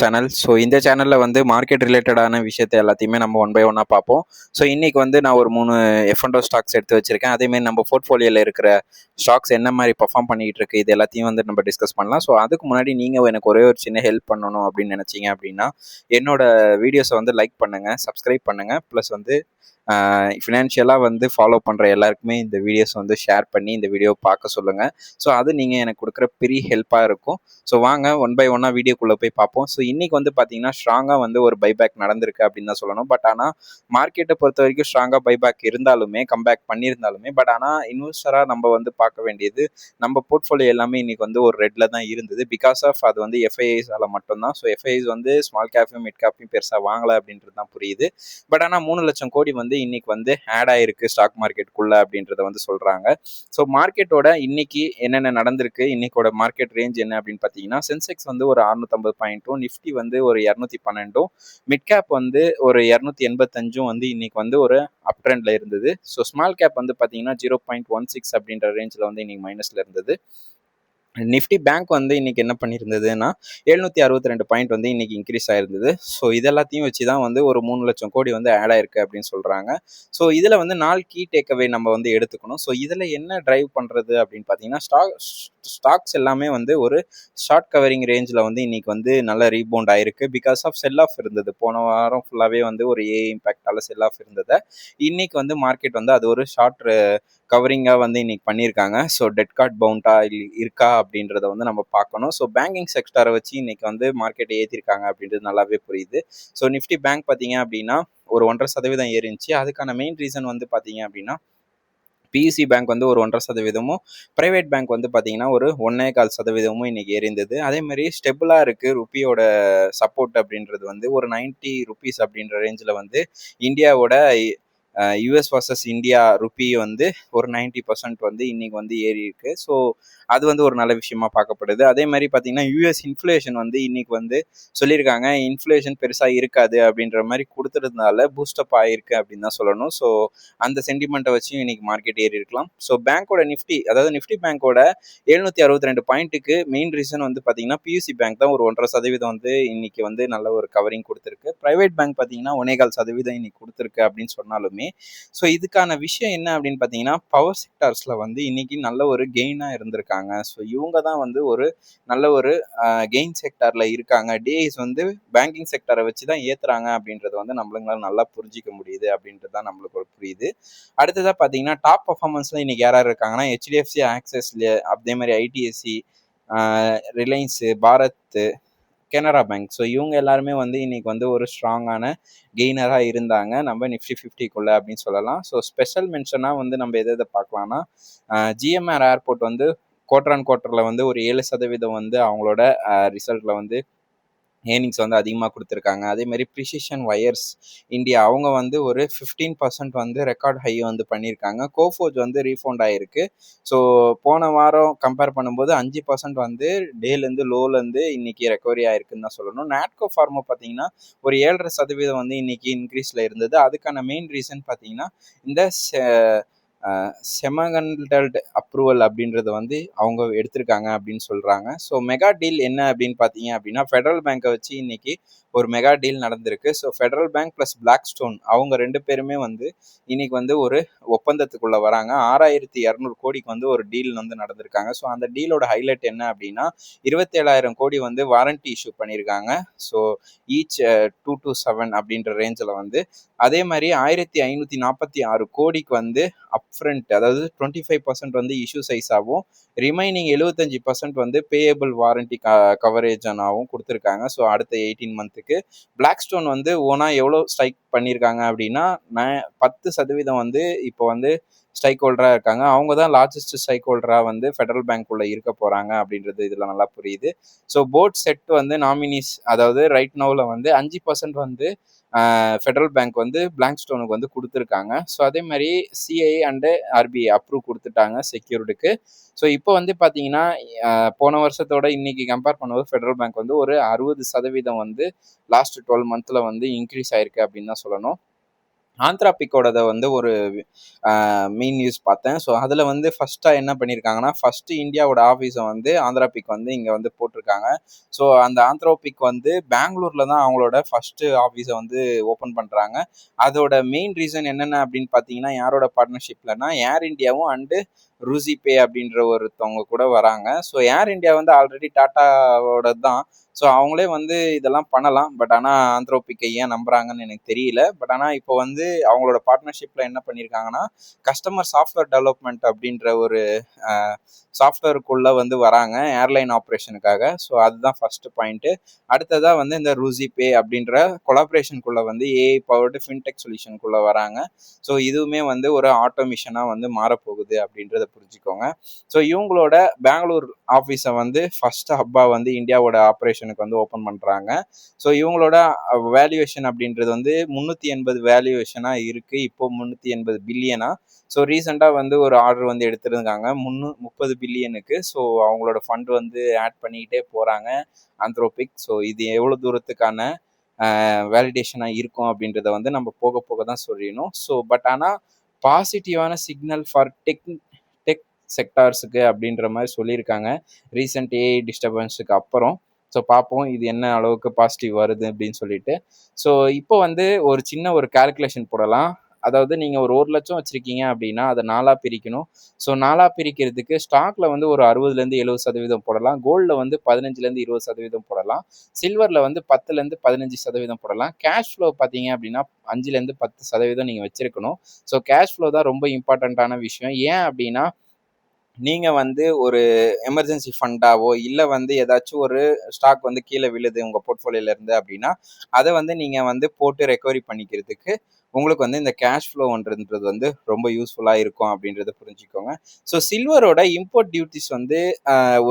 Channel. So இந்த சேனலில் வந்து மார்க்கெட் ரிலேட்டடான விஷயத்தை எல்லாத்தையுமே நம்ம ஒன் பை ஒன்னாக பார்ப்போம். ஸோ இன்றைக்கி வந்து நான் ஒரு 3 F&O ஸ்டாக்ஸ் எடுத்து வச்சுருக்கேன். அதேமாதிரி நம்ம போர்ட்ஃபோலியோவில் இருக்கிற ஸ்டாக்ஸ் என்ன மாதிரி பர்ஃபார்ம் பண்ணிகிட்டு இருக்கு, இது எல்லாத்தையும் வந்து நம்ம டிஸ்கஸ் பண்ணலாம். ஸோ அதுக்கு முன்னாடி நீங்கள் எனக்கு ஒரே ஒரு சின்ன ஹெல்ப் பண்ணணும் அப்படின்னு நினச்சிங்க அப்படின்னா, என்னோட வீடியோஸை வந்து லைக் பண்ணுங்கள், சப்ஸ்கிரைப் பண்ணுங்கள், ப்ளஸ் வந்து ஃபினான்ஷியலாக வந்து ஃபாலோ பண்ணுற எல்லாருக்குமே இந்த வீடியோஸ் வந்து ஷேர் பண்ணி இந்த வீடியோ பார்க்க சொல்லுங்கள். ஸோ அது நீங்கள் எனக்கு கொடுக்குற பெரிய ஹெல்ப்பாக இருக்கும். ஸோ வாங்க ஒன் பை ஒன்னாக வீடியோக்குள்ளே போய் பார்ப்போம். ஸோ இன்றைக்கி வந்து பார்த்தீங்கன்னா ஸ்ட்ராங்காக வந்து ஒரு பைபேக் நடந்திருக்கு அப்படின்னு தான் சொல்லணும். பட் ஆனால் மார்க்கெட்டை பொறுத்த வரைக்கும் ஸ்ட்ராங்காக பைபேக் இருந்தாலுமே, கம்பேக் பண்ணியிருந்தாலுமே, பட் ஆனால் இன்வெஸ்டராக நம்ம வந்து பார்க்க வேண்டியது, நம்ம போர்ட்ஃபோலியோ எல்லாமே இன்றைக்கி வந்து ஒரு ரெட்டில் தான் இருந்தது. பிகாஸ் ஆஃப் அது வந்து எஃப்ஐஐஸால் மட்டும்தான். ஸோ எஃப்ஐஐஸ் வந்து ஸ்மால் கேப்பையும் மிட் கேப்பையும் பெருசாக வாங்கலை அப்படின்றது தான் புரியுது. பட் ஆனால் 3 லட்சம் கோடி வந்து இன்னைக்கு வந்து ஆட் ஆயிருக்கு ஸ்டாக் மார்க்கெட்டுக்குள்ள அப்படின்றத வந்து சொல்றாங்க. ஸோ மார்க்கெட்டோட இன்னைக்கு என்னென்ன நடந்திருக்கு, இன்னைக்கோட மார்க்கெட் ரேஞ்ச் என்ன அப்படின்னு பார்த்தீங்கன்னா, சென்செக்ஸ் வந்து ஒரு 650 பாயிண்ட்டும், நிஃப்டி வந்து ஒரு 212ம், மிட் கேப் வந்து ஒரு 285 வந்து இன்னைக்கு வந்து ஒரு அப் ட்ரெண்ட்ல இருந்தது. ஸோ ஸ்மால் கேப் வந்து பார்த்தீங்கன்னா 0.16 அப்படின்ற ரேஞ்சில் வந்து இன்னைக்கு மைனஸ்ல இருந்தது. நிஃப்டி பேங்க் வந்து இன்னைக்கு என்ன பண்ணியிருந்ததுன்னா 762 பாயிண்ட் வந்து இன்னைக்கு இன்க்ரீஸ் ஆயிருந்தது. ஸோ இதெல்லாத்தையும் வச்சு தான் வந்து ஒரு 3 லட்சம் கோடி வந்து ஆட் ஆயிருக்கு அப்படின்னு சொல்றாங்க. ஸோ இதில் வந்து 4 கீ டேக்அவே நம்ம வந்து எடுத்துக்கணும். ஸோ இதில் என்ன டிரைவ் பண்ணுறது அப்படின்னு பார்த்தீங்கன்னா, ஸ்டாக்ஸ் எல்லாமே வந்து ஒரு ஷார்ட் கவரிங் ரேஞ்சில் வந்து இன்னைக்கு வந்து நல்ல ரீபவுண்ட் ஆயிருக்கு. பிகாஸ் ஆஃப் செல் ஆஃப் இருந்தது. போன வாரம் ஃபுல்லாகவே வந்து ஒரு ஏ இம்பேக்டால செல் ஆஃப் இருந்ததை இன்னைக்கு வந்து மார்க்கெட் வந்து அது ஒரு ஷார்ட் கவரிங்காக வந்து இன்னைக்கு பண்ணியிருக்காங்க. ஸோ டெட் கார்ட் பவுண்டா இருக்கா அப்படின்றத வந்து நம்ம பார்க்கணும். ஸோ பேங்கிங் செக்டரை வச்சு இன்னைக்கு வந்து மார்க்கெட்டை ஏற்றிருக்காங்க அப்படின்றது நல்லாவே புரியுது. ஸோ நிஃப்டி பேங்க் பார்த்தீங்க அப்படின்னா ஒரு 1.5% ஏறிச்சு. அதுக்கான மெயின் ரீசன் வந்து பார்த்தீங்க அப்படின்னா, பியூசி பேங்க் வந்து ஒரு 1.5%, பிரைவேட் பேங்க் வந்து பார்த்தீங்கன்னா ஒரு 1.25% இன்னைக்கு ஏறிந்தது. அதே மாதிரி ஸ்டெபிளாக இருக்குது ருப்பியோட சப்போர்ட் அப்படின்றது வந்து ஒரு 90 ருபீஸ் அப்படின்ற ரேஞ்சில் வந்து இந்தியாவோட யூஎஸ் வர்சஸ் இந்தியா ருப்பி வந்து ஒரு 90% வந்து இன்னைக்கு வந்து ஏறி இருக்கு. ஸோ அது வந்து ஒரு நல்ல விஷயமா பார்க்கப்படுது. அதே மாதிரி பார்த்தீங்கன்னா யூஎஸ் இன்ஃப்ளேஷன் வந்து இன்னைக்கு வந்து சொல்லியிருக்காங்க, இன்ஃப்ளேஷன் பெருசாக இருக்காது அப்படின்ற மாதிரி கொடுத்துருந்தனால பூஸ்டப் ஆயிருக்கு அப்படின்னு தான் சொல்லணும். ஸோ அந்த சென்டிமெண்ட்டை வச்சு இன்னைக்கு மார்க்கெட் ஏறி இருக்கலாம். ஸோ பேங்கோட நிஃப்டி, அதாவது நிஃப்டி பேங்கோட 762 பாயிண்ட்டுக்கு மெயின் ரீசன் வந்து பார்த்தீங்கன்னா பியூசி பேங்க் தான் ஒரு 1.5% வந்து இன்னைக்கு வந்து நல்ல ஒரு கவரிங் கொடுத்துருக்கு. பிரைவேட் பேங்க் பார்த்தீங்கன்னா 1.25% இன்னைக்கு கொடுத்துருக்கு அப்படின்னு சொன்னாலுமே, ஸோ இதுக்கான விஷயம் என்ன அப்படின்னு பார்த்தீங்கன்னா, பவர் செக்டார்ஸில் வந்து இன்னைக்கு நல்ல ஒரு கெயினாக இருந்திருக்காங்க. ஸோ இவங்க தான் வந்து ஒரு நல்ல ஒரு கெயின் செக்டாரில் இருக்காங்க. டிஐஸ் வந்து பேங்கிங் செக்டரை வச்சு தான் ஏற்றுறாங்க அப்படின்றத வந்து நம்மளால நல்லா புரிஞ்சிக்க முடியுது அப்படின்றது தான் நம்மளுக்கு புரியுது. அடுத்ததாக பார்த்தீங்கன்னா டாப் பர்ஃபார்மன்ஸில் இன்னைக்கு யாராவது இருக்காங்கன்னா ஹெச்டிஎஃப்சி, ஆக்சிஸ், அதே மாதிரி ஐடிஎஸ்சி, ரிலையன்ஸு, பாரத், கனரா பேங்க். ஸோ இவங்க எல்லாருமே வந்து இன்னைக்கு வந்து ஒரு ஸ்ட்ராங்கான கெய்னராக இருந்தாங்க நம்ம நிஃப்டி 50க்குள்ள அப்படின்னு சொல்லலாம். ஸோ ஸ்பெஷல் மென்ஷனாக வந்து நம்ம எதை பார்க்கலாம்னா, ஜிஎம்ஆர் ஏர்போர்ட் வந்து குவார்டர் வந்து ஒரு 7% வந்து அவங்களோட ரிசல்ட்டில் வந்து ஏர்னிங்ஸ் வந்து அதிகமாக கொடுத்துருக்காங்க. அதேமாதிரி ப்ரிசிஷன் வயர்ஸ் இந்தியா அவங்க வந்து ஒரு 15% வந்து ரெக்கார்ட் ஹை வந்து பண்ணியிருக்காங்க. கோஃபோஜ் வந்து ரீஃபவுண்ட் ஆகிருக்கு. ஸோ போன வாரம் கம்பேர் பண்ணும்போது 5% வந்து டேலேருந்து லோலேருந்து இன்னைக்கு ரெக்கவரி ஆயிருக்குன்னு தான் சொல்லணும். நாட்கோ ஃபார்மா பார்த்தீங்கன்னா ஒரு 7.5% வந்து இன்னைக்கு இன்க்ரீஸில் இருந்தது. அதுக்கான மெயின் ரீசன் பார்த்தீங்கன்னா இந்த செமகண்டல்ட் அப்ரூவல் அப்படின்றத வந்து அவங்க எடுத்திருக்காங்க அப்படின்னு சொல்கிறாங்க. ஸோ மெகா டீல் என்ன அப்படின்னு பார்த்தீங்க அப்படின்னா, ஃபெடரல் பேங்கை வச்சு இன்னைக்கு ஒரு மெகா டீல் நடந்திருக்கு. So Federal Bank plus Blackstone அவங்க 2 பேருமே வந்து இன்னைக்கு வந்து ஒரு ஒப்பந்தத்துக்குள்ளே வராங்க. 6200 கோடிக்கு வந்து ஒரு டீல் வந்து நடந்திருக்காங்க. ஸோ அந்த டீலோட ஹைலைட் என்ன அப்படின்னா 27,000 கோடி வந்து வாரண்டி இஷ்யூ பண்ணியிருக்காங்க. ஸோ ஈச் 2 to 7 அப்படின்ற ரேஞ்சில் வந்து, அதே மாதிரி 1546 கோடிக்கு வந்து அப்ஃப்ரண்ட், அதாவது 25% வந்து இஷ்யூ சைஸாகவும், ரிமைனிங் 75% வந்து பேயபிள் வாரண்டி கவரேஜனாகவும் கொடுத்துருக்காங்க. ஸோ அடுத்த 18 மந்த்துக்கு பிளாக் ஸ்டோன் வந்து ஓனா எவ்வளோ ஸ்ட்ரைக் பண்ணியிருக்காங்க அப்படின்னா 10% வந்து இப்போ வந்து ஸ்ட்ரைக் ஹோல்டராக இருக்காங்க. அவங்க தான் லார்ஜஸ்ட் ஸ்ட்ரைக் ஹோல்டராக வந்து ஃபெடரல் பேங்க்குள்ளே இருக்க போகிறாங்க அப்படின்றது இதில் நல்லா புரியுது. ஸோ போர்ட் செட் வந்து நாமினிஸ், அதாவது ரைட் நோவில் வந்து 5% வந்து ஃபெடரல் பேங்க் வந்து பிளாக் ஸ்டோனுக்கு வந்து கொடுத்துருக்காங்க. ஸோ அதே மாதிரி சிஐ அண்டு ஆர்பிஐ அப்ரூவ் கொடுத்துட்டாங்க செக்யூர்டுக்கு. ஸோ இப்போ வந்து பார்த்தீங்கன்னா போன வருஷத்தோட இன்னைக்கு கம்பேர் பண்ணும்போது ஃபெடரல் பேங்க் வந்து ஒரு 60% வந்து லாஸ்ட் 12 மந்த்தில் வந்து இன்க்ரீஸ் ஆயிருக்கு அப்படின்னு தான் சொல்லணும். ஆந்த்ராபிக்கோடத வந்து ஒரு மெயின் நியூஸ் பார்த்தேன். ஸோ அதில் வந்து ஃபர்ஸ்ட்டாக என்ன பண்ணியிருக்காங்கன்னா, ஃபர்ஸ்ட்டு இந்தியாவோட ஆஃபீஸை வந்து ஆந்த்ராபிக் வந்து இங்கே வந்து போட்டிருக்காங்க. ஸோ அந்த ஆந்த்ரோபிக் வந்து பெங்களூரில் தான் அவங்களோட ஃபர்ஸ்ட்டு ஆஃபீஸை வந்து ஓப்பன் பண்ணுறாங்க. அதோட மெயின் ரீசன் என்னென்ன அப்படின்னு பார்த்தீங்கன்னா, யாரோட பார்ட்னர்ஷிப்லனா ஏர் இந்தியாவும் அண்டு ரூசிபே அப்படின்ற ஒருத்தவங்க கூட வராங்க. ஸோ ஏர் இந்தியா வந்து ஆல்ரெடி டாட்டாவோட தான். ஸோ அவங்களே வந்து இதெல்லாம் பண்ணலாம். பட் ஆனால் ஆந்த்ரோபிக்கை ஏன் நம்புறாங்கன்னு எனக்கு தெரியல. பட் ஆனால் இப்போ வந்து அவங்களோட பார்ட்னர்ஷிப்பில் என்ன பண்ணியிருக்காங்கன்னா, கஸ்டமர் சாஃப்ட்வேர் டெவலப்மெண்ட் அப்படின்ற ஒரு சாஃப்ட்வேருக்குள்ளே வந்து வராங்க ஏர்லைன் ஆப்ரேஷனுக்காக. ஸோ அதுதான் ஃபர்ஸ்ட் பாயிண்ட்டு. அடுத்ததாக வந்து இந்த ரூசிபே அப்படின்ற கொலாபரேஷனுக்குள்ளே வந்து ஏஐ பவர்டு ஃபின்டெக் சொல்யூஷனுக்குள்ளே வராங்க. ஸோ இதுவுமே வந்து ஒரு ஆட்டோமேஷனாக வந்து மாறப்போகுது அப்படின்றத புரிஞ்சுக்கோங்க. ஸோ இவங்களோட பெங்களூர் ஆஃபீஸை வந்து ஃபர்ஸ்ட் ஹப்பாக வந்து இந்தியாவோட ஆப்ரேஷனுக்கு வந்து ஓப்பன் பண்ணுறாங்க. ஸோ இவங்களோட வேல்யூவேஷன் அப்படின்றது வந்து 380 வேல்யூவேஷனாக இருக்குது. இப்போ 380 பில்லியனா. ஸோ ரீசெண்டாக வந்து ஒரு ஆர்டர் வந்து எடுத்திருக்காங்க 30 பில்லியனுக்கு. ஸோ அவங்களோட ஃபண்ட் வந்து ஆட் பண்ணிக்கிட்டே போகிறாங்க ஆந்த்ரோபிக். ஸோ இது எவ்வளோ தூரத்துக்கான வேலிடேஷனாக இருக்கும் அப்படின்றத வந்து நம்ம போக போக தான் சொல்லணும். ஸோ பட் ஆனால் பாசிட்டிவான சிக்னல் ஃபார் டெக் செக்டார்ஸுக்கு அப்படின்ற மாதிரி சொல்லியிருக்காங்க ரீசெண்ட் ஏஐ டிஸ்டர்பன்ஸுக்கு அப்புறம். ஸோ பார்ப்போம் இது என்ன அளவுக்கு பாசிட்டிவ் வருது அப்படின்னு சொல்லிட்டு. ஸோ இப்போ வந்து ஒரு சின்ன ஒரு கால்குலேஷன் போடலாம். அதாவது நீங்கள் ஒரு 1,00,000 வச்சுருக்கீங்க அப்படின்னா அதை 4ஆக பிரிக்கணும். ஸோ 4ஆக பிரிக்கிறதுக்கு ஸ்டாக்ல வந்து ஒரு 60லேருந்து 70% போடலாம். கோல்டில் வந்து 15லேருந்து 20% போடலாம். சில்வரில் வந்து 10லேருந்து 15% போடலாம். கேஷ் ஃப்ளோ பார்த்தீங்க அப்படின்னா 5லேருந்து 10% நீங்கள் வச்சுருக்கணும். ஸோ கேஷ் ஃப்ளோ தான் ரொம்ப இம்பார்ட்டண்ட்டான விஷயம். ஏன் அப்படின்னா நீங்கள் வந்து ஒரு எமர்ஜென்சி ஃபண்டாவோ இல்லை வந்து ஏதாச்சும் ஒரு ஸ்டாக் வந்து கீழே விழுது உங்கள் போர்ட்ஃபோலியோலேருந்து அப்படின்னா அதை வந்து நீங்கள் வந்து போட்டு ரெக்கவரி பண்ணிக்கிறதுக்கு உங்களுக்கு வந்து இந்த கேஷ் ஃப்ளோன்றது வந்து ரொம்ப யூஸ்ஃபுல்லாக இருக்கும் அப்படின்றத புரிஞ்சுக்கோங்க. ஸோ சில்வரோட இம்போர்ட் டியூட்டிஸ் வந்து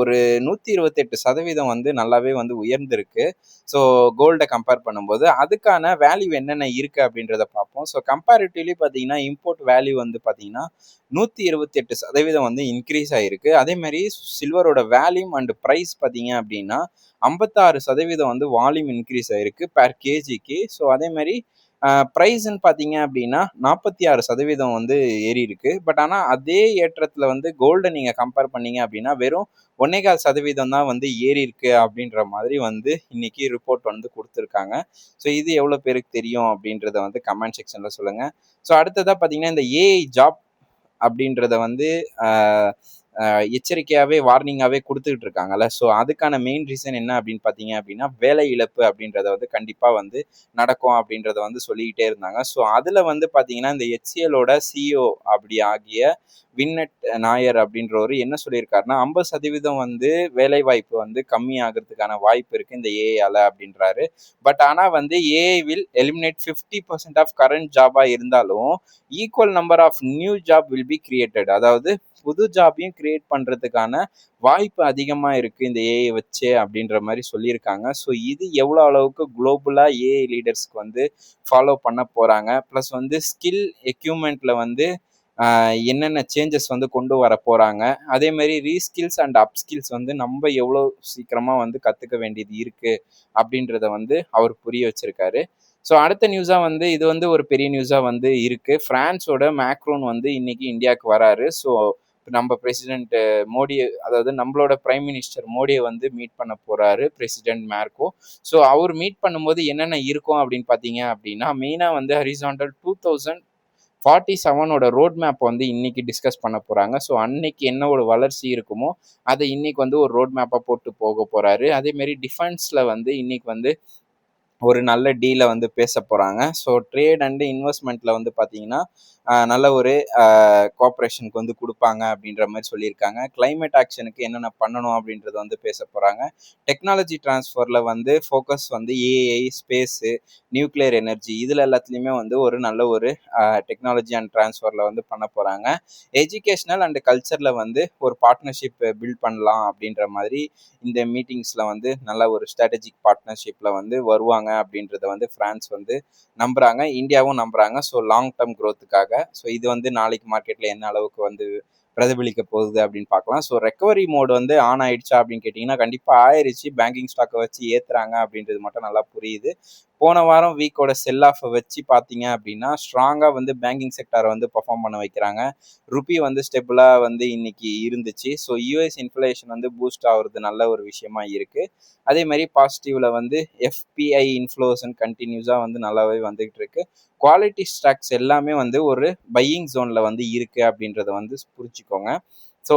ஒரு 128% வந்து நல்லாவே வந்து உயர்ந்திருக்கு. ஸோ கோல்டை கம்பேர் பண்ணும்போது அதுக்கான வேல்யூ என்னென்ன இருக்குது அப்படின்றத பார்ப்போம். ஸோ கம்பேரிட்டிவ்லி பார்த்தீங்கன்னா இம்போர்ட் வேல்யூ வந்து பார்த்தீங்கன்னா 128% வந்து இன்க்ரீஸ் ஆகிருக்கு. அதே மாதிரி சில்வரோட வேல்யூம் அண்ட் ப்ரைஸ் பார்த்தீங்க அப்படின்னா 56% வந்து வால்யூம் இன்க்ரீஸ் ஆகிருக்கு பெர் கேஜிக்கு. ஸோ அதே மாதிரி ப்ரைஸ்ன்னு பார்த்தீங்க அப்படின்னா 46% வந்து ஏறி இருக்கு. பட் ஆனால் அதே ஏற்றத்தில் வந்து கோல்டை நீங்கள் கம்பேர் பண்ணீங்க அப்படின்னா வெறும் 1.25% தான் வந்து ஏறி இருக்கு அப்படின்ற மாதிரி வந்து இன்னைக்கு ரிப்போர்ட் வந்து கொடுத்துருக்காங்க. ஸோ இது எவ்வளோ பேருக்கு தெரியும் அப்படின்றத வந்து கமெண்ட் செக்ஷனில் சொல்லுங்கள். ஸோ அடுத்ததாக பார்த்தீங்கன்னா இந்த ஏஐ ஜாப் அப்படின்றத வந்து எச்சரிக்கையாகவே வார்னிங்காகவே கொடுத்துக்கிட்டு இருக்காங்கல்ல. ஸோ அதுக்கான மெயின் ரீசன் என்ன அப்படின்னு பார்த்தீங்க அப்படின்னா வேலை இழப்பு அப்படின்றத வந்து கண்டிப்பாக வந்து நடக்கும் அப்படின்றத வந்து சொல்லிக்கிட்டே இருந்தாங்க. ஸோ அதில் வந்து பார்த்தீங்கன்னா இந்த HCLோட சிஇஓ அப்படி ஆகிய வின்னட் நாயர் அப்படின்றவர் என்ன சொல்லியிருக்காருன்னா 50% வந்து வேலை வாய்ப்பு வந்து கம்மி ஆகிறதுக்கான வாய்ப்பு இருக்குது இந்த ஏஐயால் அப்படின்றாரு. பட் ஆனால் வந்து AI will eliminate 50% of current ஜாபாக இருந்தாலும் equal number of new job will be created. அதாவது புது ஜாப்பையும் கிரியேட் பண்ணுறதுக்கான வாய்ப்பு அதிகமாக இருக்குது இந்த ஏஐ வச்சு அப்படின்ற மாதிரி சொல்லியிருக்காங்க. ஸோ இது எவ்வளோ அளவுக்கு குளோபலாக ஏஐ லீடர்ஸ்க்கு வந்து ஃபாலோ பண்ண போகிறாங்க. ப்ளஸ் வந்து ஸ்கில் எக்யூப்மெண்ட்டில் வந்து என்னென்ன சேஞ்சஸ் வந்து கொண்டு வர போகிறாங்க. அதேமாரி ரீஸ்கில்ஸ் அண்ட் அப்ஸ்கில்ஸ் வந்து நம்ம எவ்வளோ சீக்கிரமாக வந்து கற்றுக்க வேண்டியது இருக்குது அப்படின்றத வந்து அவர் புரிய வச்சுருக்காரு. ஸோ அடுத்த நியூஸாக வந்து இது வந்து ஒரு பெரிய நியூஸாக வந்து இருக்குது. ஃப்ரான்ஸோட மேக்ரோன் வந்து இன்னைக்கு இந்தியாவுக்கு வராரு. ஸோ நம்ம பிரசிடென்ட் மோடி, அதாவது நம்மளோட பிரைம் மினிஸ்டர் மோடியை வந்து மீட் பண்ண போகிறாரு பிரசிடென்ட் மேர்கோ. ஸோ அவர் மீட் பண்ணும்போது என்னென்ன இருக்கும் அப்படின்னு பார்த்தீங்க அப்படின்னா மெயினாக வந்து ஹரிசாண்டல் 2047 ரோட் மேப் வந்து இன்னைக்கு டிஸ்கஸ் பண்ண போகிறாங்க. ஸோ அன்னைக்கு என்ன ஒரு வளர்ச்சி இருக்குமோ அதை இன்னைக்கு வந்து ஒரு ரோட் மேப்பாக போட்டு போக போகிறாரு. அதேமாரி டிஃபென்ஸில் வந்து இன்னைக்கு வந்து ஒரு நல்ல டீலை வந்து பேச போகிறாங்க. ஸோ ட்ரேட் அண்டு இன்வெஸ்ட்மெண்ட்டில் வந்து பார்த்தீங்கன்னா நல்ல ஒரு கோஆப்ரேஷனுக்கு வந்து கொடுப்பாங்க அப்படின்ற மாதிரி சொல்லியிருக்காங்க. கிளைமேட் ஆக்ஷனுக்கு என்னென்ன பண்ணணும் அப்படின்றத வந்து பேச போகிறாங்க. டெக்னாலஜி டிரான்ஸ்ஃபரில் வந்து ஃபோக்கஸ் வந்து ஏஐ, ஸ்பேஸு, நியூக்ளியர் எனர்ஜி இதில் எல்லாத்துலேயுமே வந்து ஒரு நல்ல ஒரு டெக்னாலஜி அண்ட் டிரான்ஸ்ஃபரில் வந்து பண்ண போகிறாங்க. எஜுகேஷ்னல் அண்ட் கல்ச்சரில் வந்து ஒரு பார்ட்னர்ஷிப் பில்ட் பண்ணலாம் அப்படின்ற மாதிரி இந்த மீட்டிங்ஸில் வந்து நல்ல ஒரு ஸ்ட்ராட்டஜிக் பார்ட்னர்ஷிப்பில் வந்து வருவாங்க அப்படின்றத வந்து ஃப்ரான்ஸ் வந்து நம்புகிறாங்க, இந்தியாவும் நம்புகிறாங்க. ஸோ லாங் டேர்ம் க்ரோத்துக்காக. ஸோ இது வந்து நாளைக்கு மார்க்கெட்டில் என்ன அளவுக்கு வந்து பிரதிபலிக்க போகுது அப்படின்னு பார்க்கலாம். ஸோ ரெக்கவரி மோடு வந்து ஆன் ஆயிடுச்சா அப்படின்னு கேட்டிங்கன்னா கண்டிப்பாக ஆயிடுச்சு. பேங்கிங் ஸ்டாக்கை வச்சு ஏற்றுறாங்க அப்படின்றது மட்டும் நல்லா புரியுது. போன வாரம் வீக்கோட செல் ஆஃபை வச்சு பார்த்தீங்க அப்படின்னா ஸ்ட்ராங்காக வந்து பேங்கிங் செக்டாரை வந்து பர்ஃபார்ம் பண்ண வைக்கிறாங்க. ருப்பி வந்து ஸ்டெபிளாக வந்து இன்னைக்கு இருந்துச்சு. ஸோ யூஎஸ் இன்ஃப்ளேஷன் வந்து பூஸ்ட் ஆகுறது நல்ல ஒரு விஷயமா இருக்குது. அதே மாதிரி பாசிட்டிவ்ல வந்து எஃபிஐ இன்ஃப்ளோஷன் கண்டினியூஸாக வந்து நல்லாவே வந்துகிட்டு இருக்கு. குவாலிட்டி ஸ்டாக்ஸ் எல்லாமே வந்து ஒரு பையிங் ஜோனில் வந்து இருக்குது அப்படின்றத வந்து புரிஞ்சுக்கோங்க. ஸோ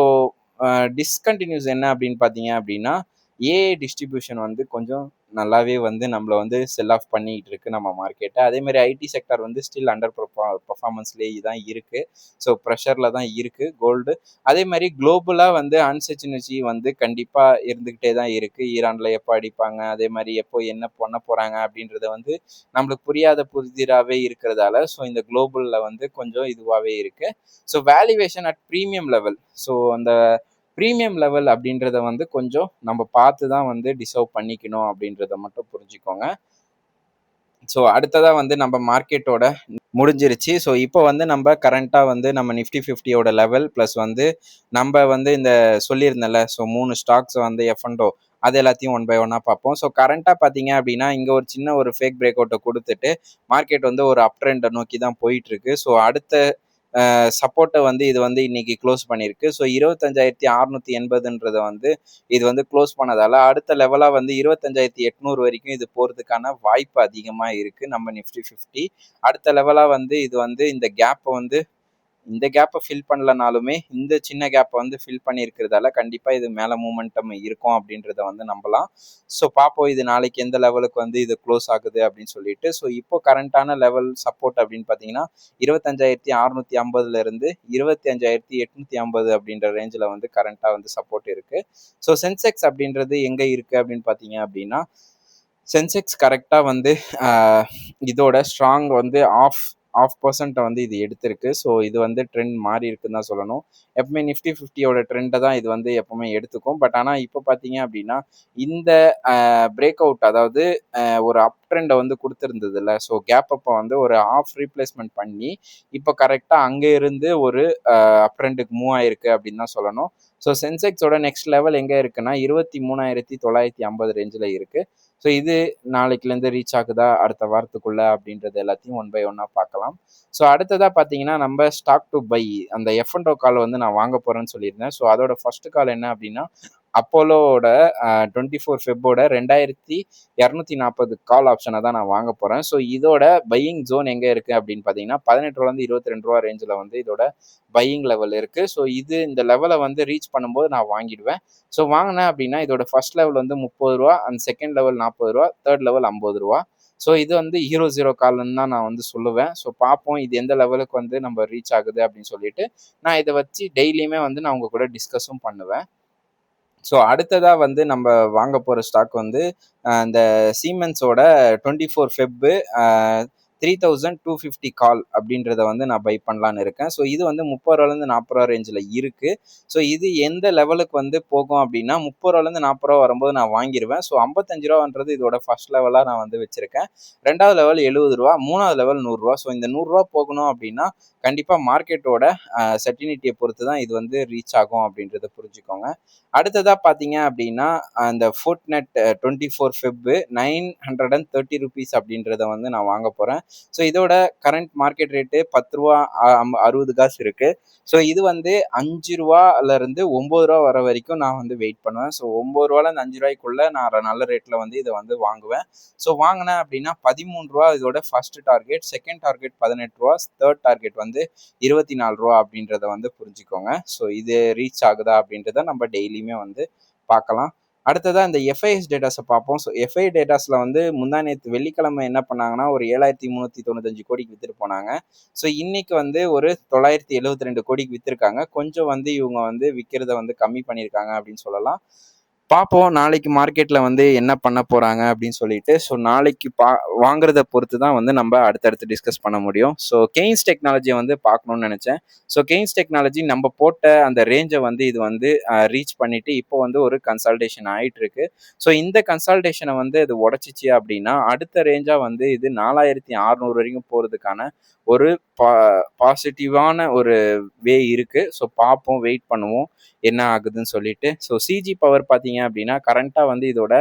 டிஸ்கண்டினியூஸ் என்ன அப்படின்னு பார்த்தீங்க அப்படின்னா ஏஐ டிஸ்ட்ரிபியூஷன் வந்து கொஞ்சம் நல்லாவே வந்து நம்மளை வந்து செல் ஆஃப் பண்ணிட்டு இருக்கு நம்ம மார்க்கெட்டை. அதே மாதிரி ஐடி செக்டார் வந்து ஸ்டில் அண்டர் பர்ஃபார்மன்ஸ்லேயே தான் இருக்கு. ஸோ ப்ரெஷரில் தான் இருக்கு கோல்டு. அதே மாதிரி குளோபலாக வந்து அன்சர்டனிட்டி வந்து கண்டிப்பாக இருந்துக்கிட்டே தான் இருக்கு. ஈரானில் எப்போ அடிப்பாங்க, அதே மாதிரி எப்போ என்ன பண்ண போறாங்க அப்படின்றத வந்து நம்மளுக்கு புரியாத புதிராகவே இருக்கிறதால ஸோ இந்த குளோபலில் வந்து கொஞ்சம் இதுவாகவே இருக்கு. So valuation at premium level. So அந்த ப்ரீமியம் லெவல் அப்படின்றத வந்து கொஞ்சம் நம்ம பார்த்து தான் வந்து டிசர்வ் பண்ணிக்கணும் அப்படின்றத மட்டும் புரிஞ்சுக்கோங்க. ஸோ அடுத்ததாக வந்து நம்ம மார்க்கெட்டோட முடிஞ்சிருச்சு. ஸோ இப்போ வந்து நம்ம கரண்ட்டாக வந்து நம்ம நிஃப்டி 50யோட லெவல் ப்ளஸ் வந்து நம்ம வந்து இந்த சொல்லியிருந்தேன்ல, ஸோ 3 ஸ்டாக்ஸ் வந்து எஃப்என்டோ அது எல்லாத்தையும் ஒன் பை ஒன்னாக பார்ப்போம். ஸோ கரண்ட்டாக பார்த்தீங்க அப்படின்னா இங்கே ஒரு சின்ன ஒரு ஃபேக் பிரேக் அவுட்டை கொடுத்துட்டு மார்க்கெட் வந்து ஒரு அப் ட்ரெண்டை நோக்கி தான் போயிட்டு இருக்கு. ஸோ அடுத்த சப்போர்ட்டை வந்து இது வந்து இன்னைக்கு க்ளோஸ் பண்ணியிருக்கு. ஸோ 25,680 வந்து இது வந்து க்ளோஸ் பண்ணதால அடுத்த லெவலாக வந்து 25,800 வரைக்கும் இது போகிறதுக்கான வாய்ப்பு அதிகமாக இருக்குது நம்ம நிஃப்டி 50. அடுத்த லெவலாக வந்து இது வந்து இந்த கேப்பை ஃபில் பண்ணலனாலுமே இந்த சின்ன கேப்பை வந்து ஃபில் பண்ணியிருக்கிறதால கண்டிப்பாக இது மேலே மூமெண்டம் இருக்கும் அப்படின்றத வந்து நம்பலாம். ஸோ பார்ப்போம் இது நாளைக்கு எந்த லெவலுக்கு வந்து இது க்ளோஸ் ஆகுது அப்படின்னு சொல்லிட்டு. ஸோ இப்போ கரண்ட்டான லெவல் சப்போர்ட் அப்படின்னு பார்த்தீங்கன்னா 25,650 இருந்து 25,850 அப்படின்ற ரேஞ்சில் வந்து கரண்ட்டாக வந்து சப்போர்ட் இருக்குது. ஸோ சென்செக்ஸ் அப்படின்றது எங்கே இருக்குது அப்படின்னு பார்த்தீங்க அப்படின்னா சென்செக்ஸ் கரெக்டாக வந்து இதோட ஸ்ட்ராங் வந்து ஆஃப் பர்சன்ட்டை வந்து இது எடுத்திருக்கு. ஸோ இது வந்து ட்ரெண்ட் மாறி இருக்குன்னு தான் சொல்லணும். எப்பவுமே நிஃப்டி 50யோட ட்ரெண்டை தான் இது வந்து எப்பவுமே எடுத்துக்கும். பட் ஆனால் இப்போ பார்த்தீங்க அப்படின்னா இந்த பிரேக் அவுட், அதாவது ஒரு அப் ட்ரெண்டை வந்து கொடுத்துருந்ததுல, ஸோ கேப் அப்போ வந்து ஒரு ஆஃப் ரீப்ளேஸ்மெண்ட் பண்ணி இப்போ கரெக்டாக அங்கே இருந்து ஒரு அப் ட்ரெண்டுக்கு மூவ் ஆயிருக்கு அப்படின்னு தான் சொல்லணும். ஸோ சென்செக்ஸோட நெக்ஸ்ட் லெவல் எங்கே இருக்குன்னா 23,950 ரேஞ்சில் இருக்கு. ஸோ இது நாளைக்குலேருந்து ரீச் ஆகுதா அடுத்த வாரத்துக்குள்ள அப்படின்றது எல்லாத்தையும் ஒன் பை ஒன்னாக பார்க்கலாம். ஸோ அடுத்ததாக பார்த்தீங்கன்னா நம்ம ஸ்டாக் டு பை அந்த எஃப்என்டோ கால் வந்து நான் வாங்க போகிறேன்னு சொல்லியிருந்தேன். ஸோ அதோட ஃபர்ஸ்ட் கால் என்ன அப்படின்னா அப்போலோட 24 ஃபெப்போட 2,240 கால் ஆப்ஷனை தான் நான் வாங்க போகிறேன். ஸோ இதோட பையிங் ஜோன் எங்கே இருக்குது அப்படின்னு பார்த்தீங்கன்னா 18 22 ரூபா ரேஞ்சில் வந்து இதோட பையிங் லெவல் இருக்குது. ஸோ இது இந்த லெவலை வந்து ரீச் பண்ணும்போது நான் வாங்கிடுவேன். ஸோ வாங்கினேன் அப்படின்னா இதோட ஃபர்ஸ்ட் லெவல் வந்து 30 ரூபா, அண்ட் செகண்ட் லெவல் 40 ரூபா, தேர்ட் லெவல் 50 ரூபா. ஸோ இது வந்து 0 கால்னு தான் நான் வந்து சொல்லுவேன். ஸோ பார்ப்போம் இது எந்த லெவலுக்கு வந்து நம்ம ரீச் ஆகுது அப்படின்னு சொல்லிட்டு நான் இதை வச்சு டெய்லியுமே வந்து நான் உங்க கூட டிஸ்கஸும் பண்ணுவேன். ஸோ அடுத்ததாக வந்து நம்ம வாங்க போகிற ஸ்டாக் வந்து இந்த சீமென்ஸோட 24 ஃபெப்பு 3,250 கால் அப்படின்றத வந்து நான் பை பண்ணலான்னு இருக்கேன். ஸோ இது வந்து 30 ரூபாலேருந்து 40 ரூபா ரேஞ்சில் இருக்குது. ஸோ இது எந்த லெவலுக்கு வந்து போகும் அப்படின்னா 30 ரூபாலேருந்து 40 ரூபா வரும்போது நான் வாங்கிடுவேன். ஸோ 55 ரூபான்றது இதோட ஃபர்ஸ்ட் லெவலாக நான் வந்து வச்சுருக்கேன். ரெண்டாவது லெவல் 70 ரூபா, மூணாவது லெவல் 100 ரூபா. ஸோ இந்த 100 ரூபா போகணும் அப்படின்னா கண்டிப்பாக மார்க்கெட்டோட செர்டினிட்டியை பொறுத்து தான் இது வந்து ரீச் ஆகும் அப்படின்றத புரிஞ்சுக்கோங்க. அடுத்ததாக பார்த்தீங்க அப்படின்னா அந்த ஃபோர்ட்நெட் 24 ஃபெப்பு 930 ருபீஸ் அப்படின்றத வந்து நான் வாங்க போகிறேன். ஸோ இதோட கரண்ட் மார்க்கெட் ரேட்டு 10 ரூபா 60 காசு இருக்கு. ஸோ இது வந்து 5 ரூபாலேருந்து 9 ரூபா வர வரைக்கும் நான் வந்து வெயிட் பண்ணுவேன். ஸோ 9 ரூபாலேருந்து 5 ரூபாய்க்குள்ள நான் நல்ல ரேட்டில் வந்து இதை வந்து வாங்குவேன். ஸோ வாங்கினேன் அப்படின்னா 13 ரூபா இதோட ஃபர்ஸ்ட் டார்கெட், செகண்ட் டார்கெட் 18 ரூபா, தேர்ட் டார்கெட் வந்து 24 ரூபா அப்படின்றத வந்து புரிஞ்சுக்கோங்க. ஸோ இது ரீச் ஆகுதா அப்படின்றத நம்ம டெய்லியுமே வந்து பார்க்கலாம். அடுத்ததாக இந்த எஃப்ஐஎஸ் டேட்டாஸை பார்ப்போம். ஸோ எஃப்ஐ டேட்டாஸில் வந்து முந்தா நேற்று வெள்ளிக்கிழமை என்ன பண்ணாங்கன்னா ஒரு 7,395 கோடிக்கு விற்றுட்டு போனாங்க. ஸோ இன்னைக்கு வந்து ஒரு 972 கோடிக்கு விற்றுருக்காங்க. கொஞ்சம் வந்து இவங்க வந்து விற்கிறத வந்து கம்மி பண்ணியிருக்காங்க அப்படின்னு சொல்லலாம். பார்ப்போம் நாளைக்கு மார்க்கெட்டில் வந்து என்ன பண்ண போகிறாங்க அப்படின்னு சொல்லிட்டு. ஸோ நாளைக்கு வாங்குறத பொறுத்து தான் வந்து நம்ம அடுத்தடுத்து டிஸ்கஸ் பண்ண முடியும். ஸோ கெய்ன்ஸ் டெக்னாலஜியை வந்து பார்க்கணுன்னு நினச்சேன். ஸோ கெய்ன்ஸ் டெக்னாலஜி நம்ம போட்ட அந்த ரேஞ்சை வந்து இது வந்து ரீச் பண்ணிவிட்டு இப்போ வந்து ஒரு கன்சல்டேஷன் ஆகிட்டு இருக்கு. ஸோ இந்த கன்சல்டேஷனை வந்து இது உடச்சிச்சு அப்படின்னா அடுத்த ரேஞ்சாக வந்து இது 4,600 வரைக்கும் போகிறதுக்கான ஒரு பாசிட்டிவான ஒரு வே இருக்குது. ஸோ பார்ப்போம், வெயிட் பண்ணுவோம் என்ன ஆகுதுன்னு சொல்லிட்டு. ஸோ சிஜி பவர் பார்த்தீங்க பார்த்தீங்க அப்படின்னா கரண்ட்டாக வந்து இதோட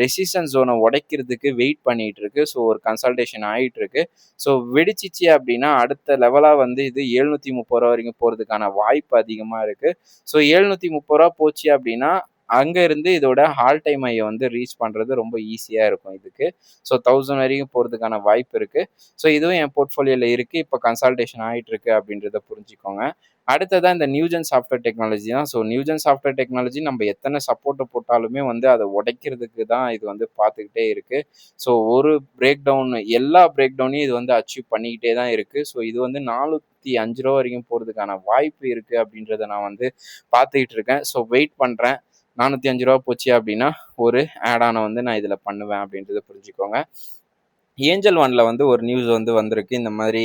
ரெசிஸ்டன்ஸ் ஜோனை உடைக்கிறதுக்கு வெயிட் பண்ணிட்டு இருக்கு. ஸோ ஒரு கன்சல்டேஷன் ஆகிட்டு இருக்கு. ஸோ வெடிச்சிச்சு அப்படின்னா அடுத்த லெவலாக வந்து இது 730 வரைக்கும் போகிறதுக்கான வாய்ப்பு அதிகமாக இருக்குது. ஸோ 730 போச்சு அப்படின்னா அங்க இருந்து இதோட ஆல் டைம் ஹையை வந்து ரீச் பண்றது ரொம்ப ஈஸியா இருக்கும் இதுக்கு. ஸோ 1000 வரைக்கும் போறதுக்கான வாய்ப்பு இருக்கு. ஸோ இதுவும் என் போர்ட்ஃபோலியோல இருக்கு. இப்போ கன்சல்டேஷன் ஆயிட்டு இருக்கு அப்படின்றத புரிஞ்சுக்கோங்க. அடுத்ததா இந்த நியூஜென் சாஃப்ட்வேர் டெக்னாலஜி தான். ஸோ நியூஜென் சாஃப்ட்வேர் டெக்னாலஜி நம்ம எத்தனை சப்போர்ட்டை போட்டாலுமே வந்து அதை உடைக்கிறதுக்கு தான் இது வந்து பார்த்துக்கிட்டே இருக்கு. ஸோ ஒரு பிரேக் டவுன் எல்லா பிரேக் டவுனையும் இது வந்து அச்சீவ் பண்ணிக்கிட்டே தான் இருக்கு. ஸோ இது வந்து 405 வரைக்கும் போறதுக்கான வாய்ப்பு இருக்கு அப்படின்றத நான் வந்து பார்த்துக்கிட்டு இருக்கேன். ஸோ வெயிட் பண்றேன். 405 போச்சு அப்படின்னா ஒரு ஆட் ஆனை வந்து நான் இதில் பண்ணுவேன் அப்படின்றத புரிஞ்சுக்கோங்க. ஏஞ்சல் ஒன்ல வந்து ஒரு நியூஸ் வந்து வந்திருக்கு. இந்த மாதிரி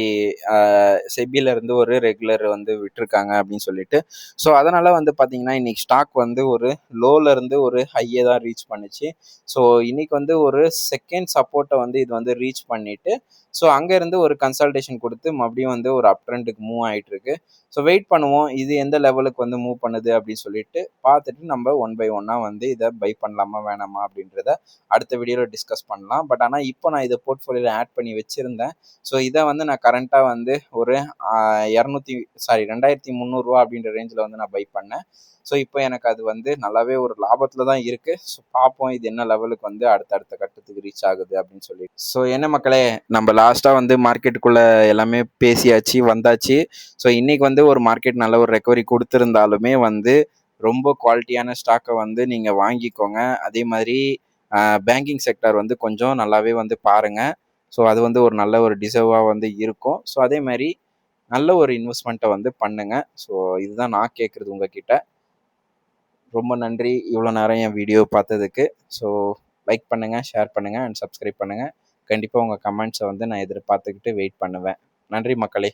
செபில இருந்து ஒரு ரெகுலர் வந்து விட்டுருக்காங்க அப்படின்னு சொல்லிட்டு. ஸோ அதனால வந்து பார்த்தீங்கன்னா இன்னைக்கு ஸ்டாக் வந்து ஒரு லோல இருந்து ஒரு ஹையை தான் ரீச் பண்ணுச்சு. ஸோ இன்னைக்கு வந்து ஒரு செகண்ட் சப்போர்ட்டை வந்து இது வந்து ரீச் பண்ணிட்டு ஸோ அங்கேருந்து ஒரு கன்சல்டேஷன் கொடுத்து மறுபடியும் வந்து ஒரு அப் ட்ரெண்டுக்கு மூவ் ஆகிட்டு இருக்கு. ஸோ வெயிட் பண்ணுவோம் இது எந்த லெவலுக்கு வந்து மூவ் பண்ணுது அப்படின்னு சொல்லிட்டு பார்த்துட்டு நம்ம ஒன் பை ஒன்னாக வந்து இதை பை பண்ணலாமா வேணாமா அப்படின்றத அடுத்த வீடியோவில் டிஸ்கஸ் பண்ணலாம். பட் ஆனால் இப்போ நான் இதை போர்ட்ஃபோலியோவில் ஆட் பண்ணி வச்சுருந்தேன். ஸோ இதை வந்து நான் கரண்ட்டாக வந்து ஒரு 2300 அப்படின்ற ரேஞ்சில் வந்து நான் பை பண்ணேன். ஸோ இப்போ எனக்கு அது வந்து நல்லாவே ஒரு லாபத்தில் தான் இருக்குது. ஸோ பார்ப்போம் இது என்ன லெவலுக்கு வந்து அடுத்த கட்டத்துக்கு ரீச் ஆகுது அப்படின்னு சொல்லி. ஸோ என்ன மக்களே, நம்ம லாஸ்ட்டாக வந்து மார்க்கெட்டுக்குள்ளே எல்லாமே பேசியாச்சு வந்தாச்சு. ஸோ இன்றைக்கி வந்து ஒரு மார்க்கெட் நல்ல ஒரு ரெக்கவரி கொடுத்துருந்தாலுமே வந்து ரொம்ப குவாலிட்டியான ஸ்டாக்கை வந்து நீங்கள் வாங்கிக்கோங்க. அதே மாதிரி பேங்கிங் செக்டர் வந்து கொஞ்சம் நல்லாவே வந்து பாருங்கள். ஸோ அது வந்து ஒரு நல்ல ஒரு டிசர்வாக வந்து இருக்கும். ஸோ அதே மாதிரி நல்ல ஒரு இன்வெஸ்ட்மெண்ட்டை வந்து பண்ணுங்கள். ஸோ இதுதான் நான் கேட்குறது உங்ககிட்ட. ரொம்ப நன்றி இவ்வளோ நேரம் என் வீடியோ பார்த்ததுக்கு. ஸோ லைக் பண்ணுங்கள், ஷேர் பண்ணுங்கள் அண்ட் சப்ஸ்கிரைப் பண்ணுங்கள். கண்டிப்பாக உங்கள் கமெண்ட்ஸை வந்து நான் எதிர்பார்த்துக்கிட்டு வெயிட் பண்ணுவேன். நன்றி மக்களே.